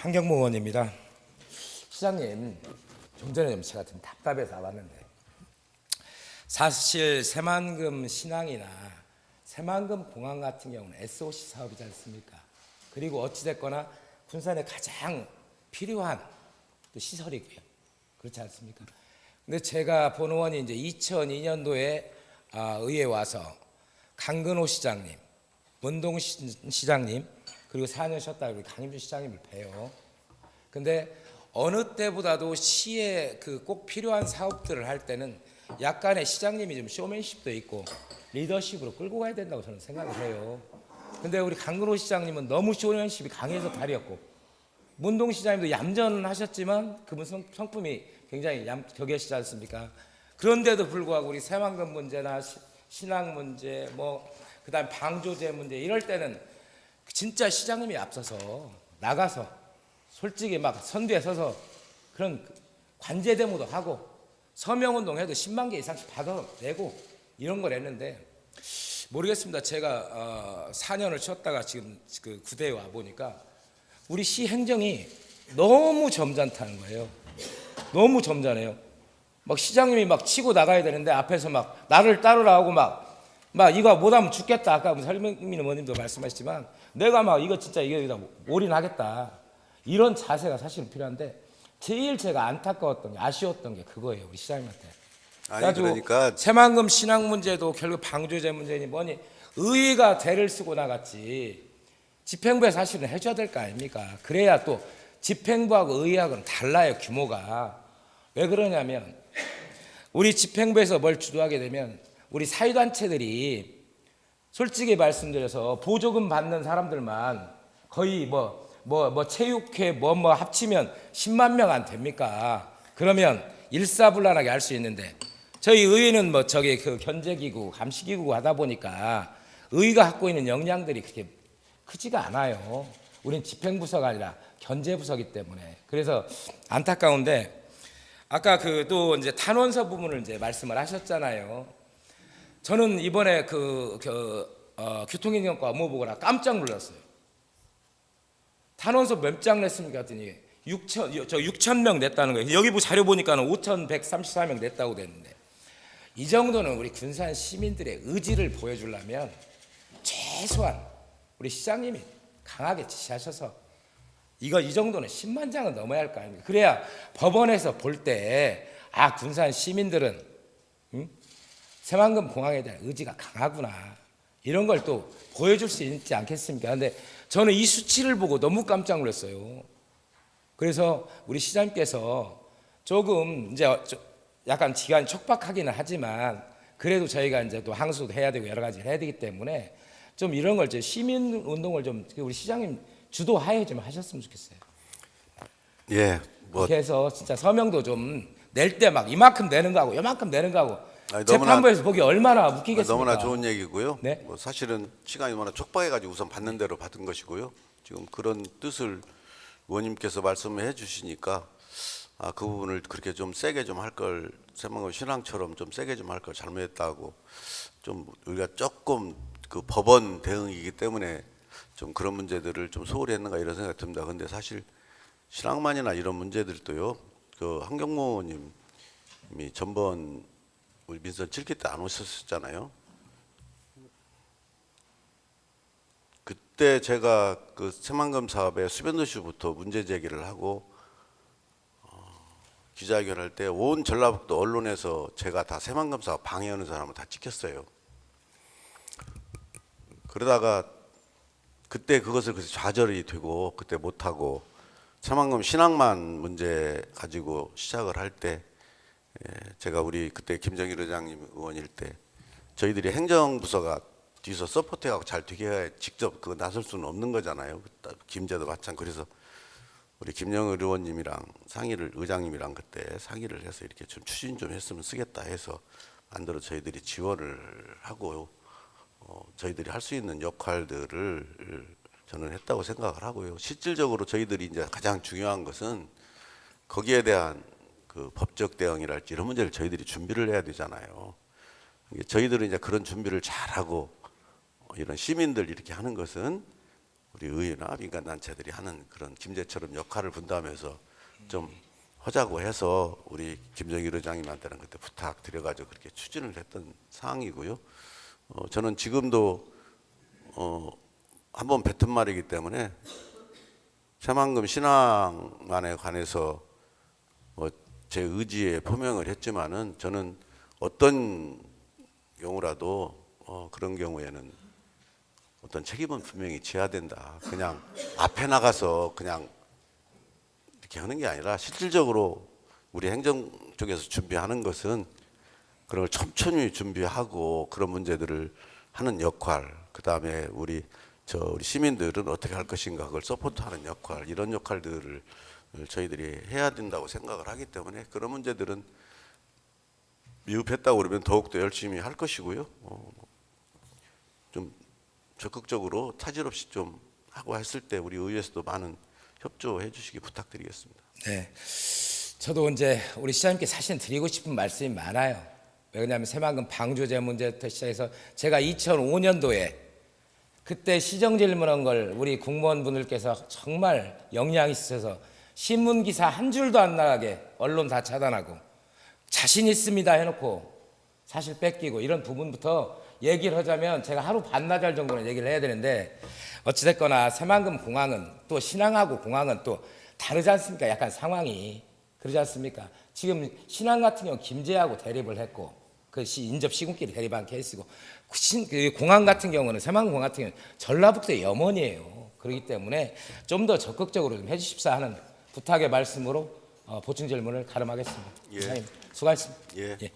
한경모 의원입니다. 시장님, 좀 전에 제가 좀 답답해서 왔는데 사실 새만금 신항이나 새만금 공항 같은 경우는 SOC 사업이지 않습니까? 그리고 어찌됐거나 군산에 가장 필요한 또 시설이고요. 그렇지 않습니까? 근데 제가 본 의원이 이제 2002년도에 의회에 와서 강근호 시장님, 원동 시장님, 그리고 4년 쉬었다가 우리 강임주 시장님을 봬요. 근데 어느 때보다도 시에 그 꼭 필요한 사업들을 할 때는 약간의 시장님이 좀 쇼맨십도 있고 리더십으로 끌고 가야 된다고 저는 생각을 해요. 근데 우리 강근호 시장님은 너무 쇼맨십이 강해서 다리였고, 문동 시장님도 얌전하셨지만 그분 성품이 굉장히 격하시지 않습니까? 그런데도 불구하고 우리 새만금 문제나 신항 문제, 그다음 방조제 문제 이럴 때는 진짜 시장님이 앞서서 나가서 솔직히 막 선두에 서서 그런 관제대모도 하고 서명운동해도 10만 개 이상씩 받아내고 이런 걸 했는데, 모르겠습니다. 제가 4년을 쉬었다가 지금 그 구대에 와 보니까 우리 시 행정이 너무 점잖다는 거예요. 너무 점잖아요. 막 시장님이 막 치고 나가야 되는데 앞에서 막 나를 따르라 하고 막 이거 못하면 죽겠다. 아까 설명민 의원님도 말씀하셨지만 내가 막 이거 진짜 이거 올인하겠다. 이런 자세가 사실 필요한데, 제일 제가 안타까웠던 게, 아쉬웠던 게 그거예요. 우리 시장님한테. 아니 그러니까 새만금 신항 문제도 결국 방조제 문제니 뭐니 의회가 대를 쓰고 나갔지 집행부에 사실은 해줘야 될 거 아닙니까? 그래야 또 집행부하고 의회하고는 달라요, 규모가. 왜 그러냐면 우리 집행부에서 뭘 주도하게 되면 우리 사회단체들이 솔직히 말씀드려서 보조금 받는 사람들만 거의 체육회 합치면 10만 명 안 됩니까? 그러면 일사불란하게 할 수 있는데, 저희 의회는 그 견제기구, 감시기구 하다 보니까 의회가 갖고 있는 역량들이 그렇게 크지가 않아요. 우린 집행부서가 아니라 견제부서기 때문에. 그래서 안타까운데, 아까 또 이제 탄원서 부분을 이제 말씀을 하셨잖아요. 저는 이번에 교통행정과 업무 보고라 깜짝 놀랐어요. 탄원서 몇 장 냈습니까? 했더니 6,000명 냈다는 거예요. 여기 자료 보니까는 5,134명 냈다고 됐는데, 이 정도는 우리 군산 시민들의 의지를 보여주려면 최소한 우리 시장님이 강하게 지시하셔서 이 정도는 10만 장은 넘어야 할 거 아닙니까? 그래야 법원에서 볼 때 군산 시민들은 새만금 공항에 대한 의지가 강하구나, 이런 걸 또 보여줄 수 있지 않겠습니까? 근데 저는 이 수치를 보고 너무 깜짝 놀랐어요. 그래서 우리 시장님께서 조금 이제 약간 기간이 촉박하기는 하지만 그래도 저희가 이제 또 항소도 해야 되고 여러 가지 해야 되기 때문에 좀 이런 걸 시민 운동을 좀 우리 시장님 주도하에 좀 하셨으면 좋겠어요. 예, 그렇게 해서 진짜 서명도 좀 낼 때 막 이만큼 내는 거하고 요만큼 내는 거하고 재판부에서 보기 얼마나 웃기겠습니까? 너무나 좋은 얘기고요. 네? 사실은 시간이 워낙 촉박해가지고 우선 받는 대로 받은 것이고요. 지금 그런 뜻을 의원님께서 말씀해 주시니까 그 부분을 그렇게 좀 세게 좀 할 걸, 새만금 신항처럼 좀 세게 좀 할 걸 잘못했다고, 좀 우리가 조금 그 법원 대응이기 때문에 좀 그런 문제들을 좀 소홀히 했는가 이런 생각이 듭니다. 근데 사실 신항만이나 이런 문제들도요, 그 한경모 의원님이 전번 우리 민선 7기 때 안 오셨었잖아요. 그때 제가 그 새만금 사업의 수변도시부터 문제 제기를 하고 기자회견할 때 온 전라북도 언론에서 제가 다 새만금 사업 방해하는 사람을 다 찍혔어요. 그러다가 그때 그것을 그래서 좌절이 되고 그때 못하고 새만금 신항만 문제 가지고 시작을 할 때, 제가 우리 그때 김정일 의장님 의원일 때 저희들이 행정부서가 뒤에서 서포트하고 잘 되게 해야 직접 그거 나설 수는 없는 거잖아요. 김제도 마찬가지. 그래서 우리 김영일 의원님이랑 의장님이랑 그때 상의를 해서 이렇게 좀 추진 좀 했으면 쓰겠다 해서 만들어 저희들이 지원을 하고 저희들이 할 수 있는 역할들을 저는 했다고 생각을 하고요. 실질적으로 저희들이 이제 가장 중요한 것은 거기에 대한 그 법적 대응이랄지 이런 문제를 저희들이 준비를 해야 되잖아요. 저희들은 이제 그런 준비를 잘하고 이런 시민들 이렇게 하는 것은 우리 의회나 민간 단체들이 하는 그런 김제처럼 역할을 분담해서 좀 하자고 해서 우리 김정일 의장님한테는 그때 부탁드려가지고 그렇게 추진을 했던 사항이고요. 저는 지금도 한번 뱉은 말이기 때문에 새만금 신앙만에 관해서 제 의지에 표명을 했지만은 저는 어떤 경우라도 그런 경우에는 어떤 책임은 분명히 져야 된다. 그냥 앞에 나가서 그냥 이렇게 하는 게 아니라 실질적으로 우리 행정 쪽에서 준비하는 것은 그런 걸 촘촘히 준비하고 그런 문제들을 하는 역할, 그 다음에 우리 시민들은 어떻게 할 것인가 그걸 서포트하는 역할, 이런 역할들을 저희들이 해야 된다고 생각을 하기 때문에 그런 문제들은 미흡했다고 그러면 더욱더 열심히 할 것이고요. 좀 적극적으로 타질 없이 좀 하고 했을 때 우리 의회에서도 많은 협조해 주시기 부탁드리겠습니다. 네, 저도 이제 우리 시장님께 사실 드리고 싶은 말씀이 많아요. 왜냐하면 새만금 방조제 문제부터 시작해서 제가 2005년도에 그때 시정 질문한 걸 우리 공무원분들께서 정말 역량이 있어서 신문 기사 한 줄도 안 나가게 언론 다 차단하고 자신 있습니다 해놓고 사실 뺏기고 이런 부분부터 얘기를 하자면 제가 하루 반나절 정도는 얘기를 해야 되는데 어찌됐거나 새만금 공항은 또 신항하고 공항은 또 다르지 않습니까? 약간 상황이 그러지 않습니까? 지금 신항 같은 경우 김제하고 대립을 했고 그 인접 시군끼리 대립한 케이스고 그 공항 같은 경우는 새만금 공항 같은 경우는 전라북도의 염원이에요. 그렇기 때문에 좀 더 적극적으로 좀 해주십사 하는 부탁의 말씀으로 보충 질문을 가름하겠습니다. 예. 사장님 수고하셨습니다. 예. 예.